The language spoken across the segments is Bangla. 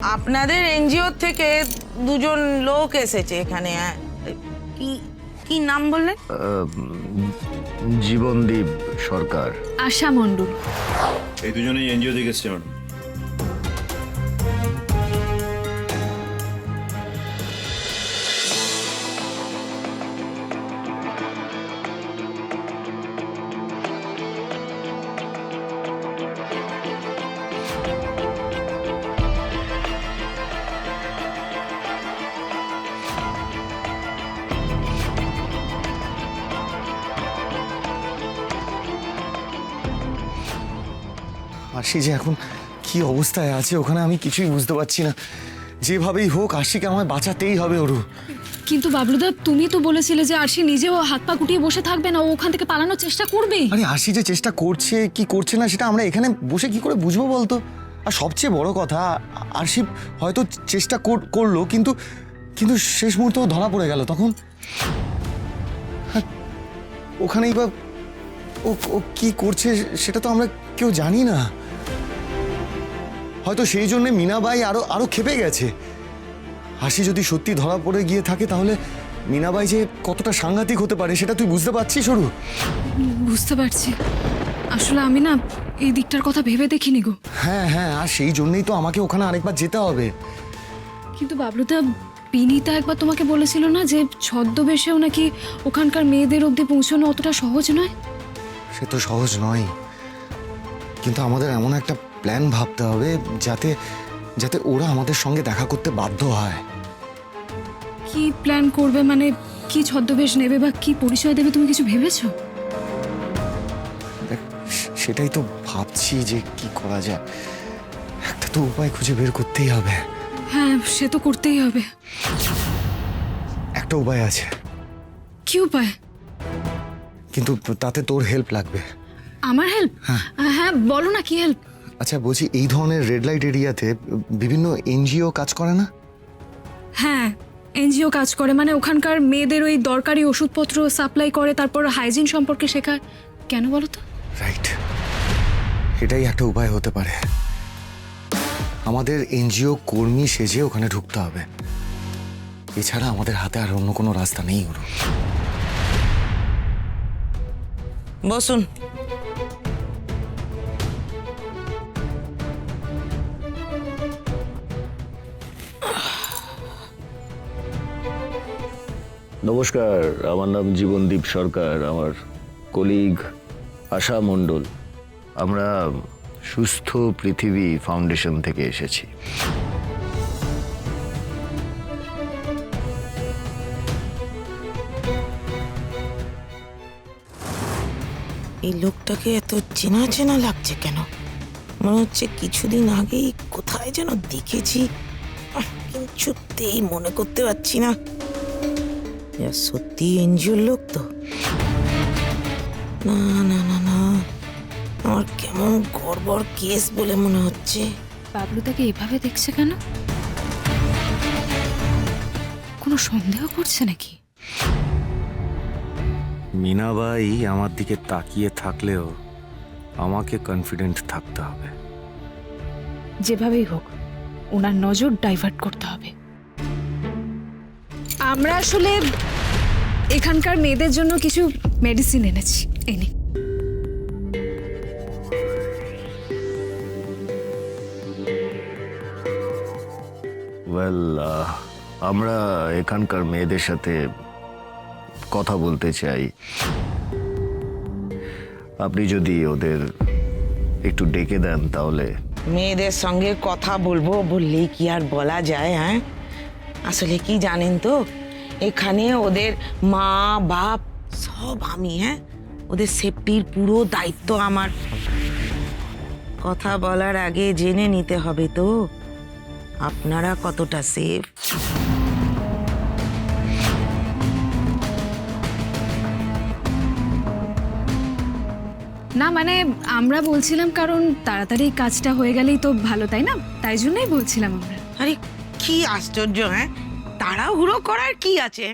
আপনাদের এনজিও থেকে দুজন লোক এসেছে এখানে। কি কি নাম বললেন? জীবনদীপ সরকার, আশা মণ্ডল। এই দুজনেই এনজিও থেকে এসছে ম্যাডাম। আশি যে এখন কি অবস্থায় আছে ওখানে আমি কিছুই বুঝতে পারছি না। যেভাবেই হোক আশিকে আমায় বাঁচাতেই হবে অরু। কিন্তু বাবলুদা, তুমি তো বলেছিলে যে আরশি নিজেও হাত পা গুটিয়ে বসে থাকবে না, ও ওখান থেকে পালানোর চেষ্টা করবে। আরে আশি যে চেষ্টা করছে কি করছে না সেটা আমরা এখানে বসে কি করে বুঝবো বলতো? আর সবচেয়ে বড় কথা, আরশি হয়তো চেষ্টা করলো কিন্তু কিন্তু শেষ মুহূর্তে ও ধরা পড়ে গেল তখন। হ্যাঁ, ওখানেই বা ও কি করছে সেটা তো আমরা কেউ জানি না। হয়তো সেই জন্য মিনাবাই আরো ক্ষেপে গেছে। হাসি যদি সত্যি ধরা পড়ে গিয়ে থাকে তাহলে মিনাবাই যে কতটা সাংঘাতিক হতে পারে সেটা তুই বুঝতে পারছিস সরু? বুঝতে পারছি। আসলে আমি না এই দিকটার কথা ভেবে দেখিনি গো। হ্যাঁ হ্যাঁ, আর সেই জন্যই তো আমাকে ওখানে আরেকবার যেতে হবে। কিন্তু বাবলুদা, বিনীতা একবার তোমাকে বলেছিল না যে ছদ্মবেশেও নাকি ওখানকার মেয়েদের অবধি পৌঁছানো অতটা সহজ নয়? সে তো সহজ নয়, কিন্তু আমাদের এমন একটা প্ল্যান ভাবতে হবে যাতে যাতে ওরা আমাদের সঙ্গে দেখা করতে বাধ্য হয়। কি প্ল্যান করবে মানে? কি ছদ্মবেশ নেবে বা কি পরিচয় দেবে, তুমি কিছু ভেবেছো? দেখ, সেটাই তো ভাবছি যে কি করা যায়। একটা তো উপায় খুঁজে বের করতেই হবে। হ্যাঁ, সে তো করতেই হবে। একটা উপায় আছে, কি উপায়? কিন্তু তাতে তোর হেল্প লাগবে। আমার হেল্প? হ্যাঁ, বলো না কি হেল্প। আচ্ছা বলছি, এই ধরনের রেড লাইট এরিয়াতে বিভিন্ন এনজিও কাজ করে না? হ্যাঁ, এনজিও কাজ করে, মানে ওখানকার মেয়েদের ওই দরকারি ওষুধপত্র সাপ্লাই করে, তারপর হাইজিন সম্পর্কে শেখায়। কেন বলো তো? রাইট, এটাই একটা উপায় হতে পারে। আমাদের এনজিও কর্মী সেজে ওখানে ঢুকতে হবে। এছাড়া আমাদের হাতে আর অন্য কোনো রাস্তা নেই। ওর বসুন। নমস্কার, আমার নাম জীবনদীপ সরকার, আমার কলিগ আশা মণ্ডল। আমরা সুস্থ পৃথিবী ফাউন্ডেশন থেকে এসেছি। এই লোকটাকে এত চেনা চেনা লাগছে কেন? মনে হচ্ছে কিছুদিন আগেই কোথায় যেন দেখেছি, কিছুতেই মনে করতে পারছি না। সত্যি এনজিওর লোক তো? না না না না, আমার কেমন গড়বড় কেস বলে মনে হচ্ছে। বাবলু তাকে এভাবে দেখছে কেন? কোনো সন্দেহ করছে নাকি? মিনাবাই আমার দিকে তাকিয়ে থাকলেও আমাকে কনফিডেন্ট থাকতে হবে। যেভাবেই হোক ওনার নজর ডাইভার্ট করতে হবে। আমরা আসলে এখানকার মেয়েদের জন্য কিছু মেডিসিন এনেছি, এনে। ওয়েল, আমরা এখানকার মেয়েদের সাথে কথা বলতে চাই। আপনি যদি ওদের একটু ডেকে দেন তাহলে। মেয়েদের সঙ্গে কথা বলবো বললেই কি আর বলা যায়? হ্যাঁ, আসলে কি জানেন তো, এখানে ওদের মা বাপ সব আমি। হ্যাঁ, ওদের সেফটির পুরো দায়িত্ব আমার। কথা বলার আগে জেনে নিতে হবে তো আপনারা কতটা সেফ। না মানে আমরা বলছিলাম কারণ তাড়াতাড়ি কাজটা হয়ে গেলেই তো ভালো, তাই না? তাই জন্যই বলছিলাম আমরা। আরে কি আশ্চর্য! হ্যাঁ, তাড়াহুড়ো করার কি আছে?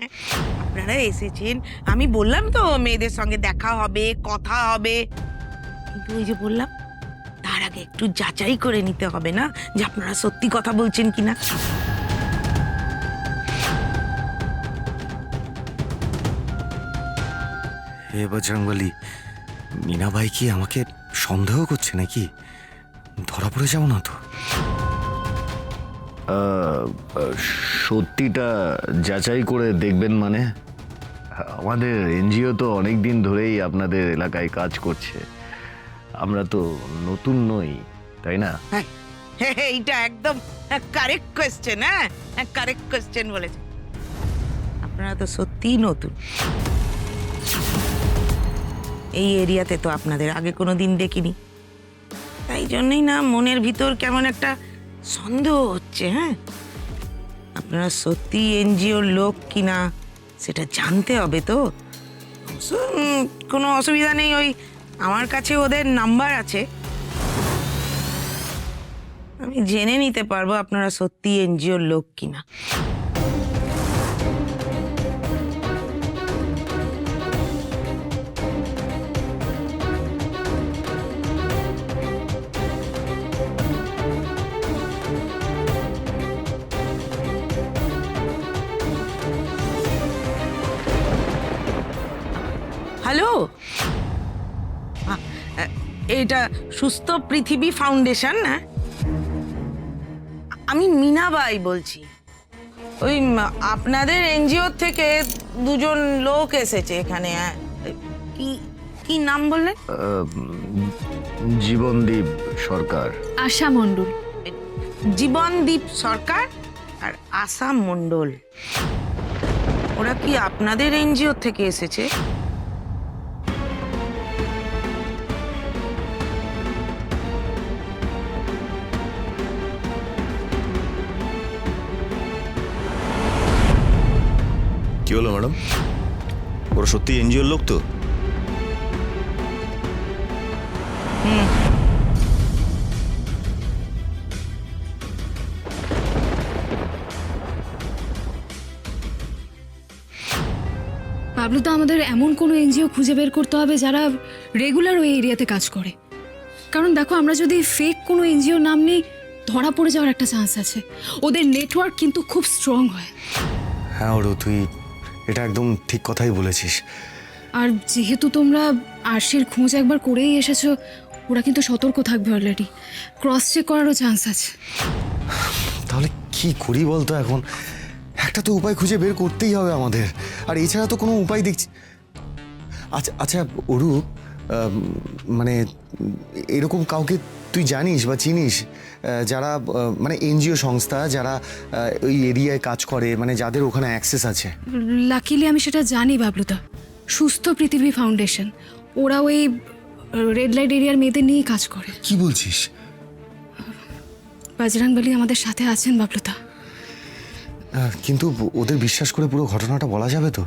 আপনারা এসেছেন, আমি বললাম তো মেয়েদের সঙ্গে দেখা হবে, কথা হবে, কিন্তু ওই যে বললাম তার আগে একটু যাচাই করে নিতে হবে না যে আপনারা সত্যি কথা বলছেন কিনা? হে বজরংবলী, মিনাবাই কি আমাকে সন্দেহ করছে নাকি? ধরা পড়ে যাবো না তো? সত্যিটা যাচাই করে দেখবেন মানে? আমাদের এনজিও তো অনেক দিন ধরেই আপনাদের এলাকায় কাজ করছে। আমরা তো নতুন নই, তাই না? হ্যাঁ, এইটা একদম কারেক্ট কোয়েশ্চেন। হ্যাঁ, কারেক্ট কোয়েশ্চেন বলেছে। আপনারা তো সত্যিই নতুন। এই এরিয়াতে তো আপনাদের আগে কোনো দিন দেখিনি, তাই জন্যই না মনের ভিতর কেমন একটা সন্দেহ হচ্ছে। হ্যাঁ, আপনারা সত্যি এনজিওর লোক কিনা সেটা জানতে হবে তো। কোনো অসুবিধা নেই, ওই আমার কাছে ওদের নাম্বার আছে, আমি জেনে নিতে পারবো আপনারা সত্যি এনজিওর লোক কিনা। হ্যালো, এটা সুস্থ পৃথিবী ফাউন্ডেশন? হ্যাঁ, আমি মিনাবাই বলছি। ওই আপনাদের এনজিও থেকে দুজন লোক এসেছে এখানে। হ্যাঁ, কি কি নাম বললেন? জীবনদীপ সরকার। আশা মণ্ডল। জীবনদীপ সরকার আর আশা মণ্ডল, ওরা কি আপনাদের এনজিও থেকে এসেছে? কি হলো ম্যাডাম, ওরা সত্যি এনজিওর লোক তো? বাবলুদা, আমাদের এমন কোনো এনজিও খুঁজে বের করতে হবে যারা রেগুলার ওই এরিয়াতে কাজ করে। কারণ দেখো, আমরা যদি ফেক কোনো এনজিওর নাম নিই, ধরা পড়ে যাওয়ার একটা চান্স আছে। ওদের নেটওয়ার্ক কিন্তু খুব স্ট্রং হয়। হ্যাঁ ওরু, তুই এটা একদম ঠিক কথাই বলেছিস। আর যেহেতু তোমরা আরশির খোঁজ একবার করেই এসেছো, ওরা কিন্তু সতর্ক থাকবে অলরেডি। ক্রস চেক করারও চান্স আছে। তাহলে কি করি বলতো এখন? একটা তো উপায় খুঁজে বের করতেই হবে আমাদের, আর এছাড়া তো কোনো উপায় দেখছি। আচ্ছা আচ্ছা অরু, মানে এরকম কাউকে তুই জানিস বা চিনিস যারা মানে এনজিও সংস্থা যারা ওই এরিয়ায় কাজ করে, মানে যাদের ওখানে অ্যাক্সেস আছে? লাকিলি আমি সেটা জানি বাবলুদা। সুস্থ পৃথিবী ফাউন্ডেশন, ওরা ওই রেড লাইট এরিয়ার মেয়েদের নিয়েই কাজ করে। কি বলছিস? বজরংবলী আমাদের সাথে আছেন বাবলুদা। কিন্তু ওদের বিশ্বাস করে পুরো ঘটনাটা বলা যাবে তো?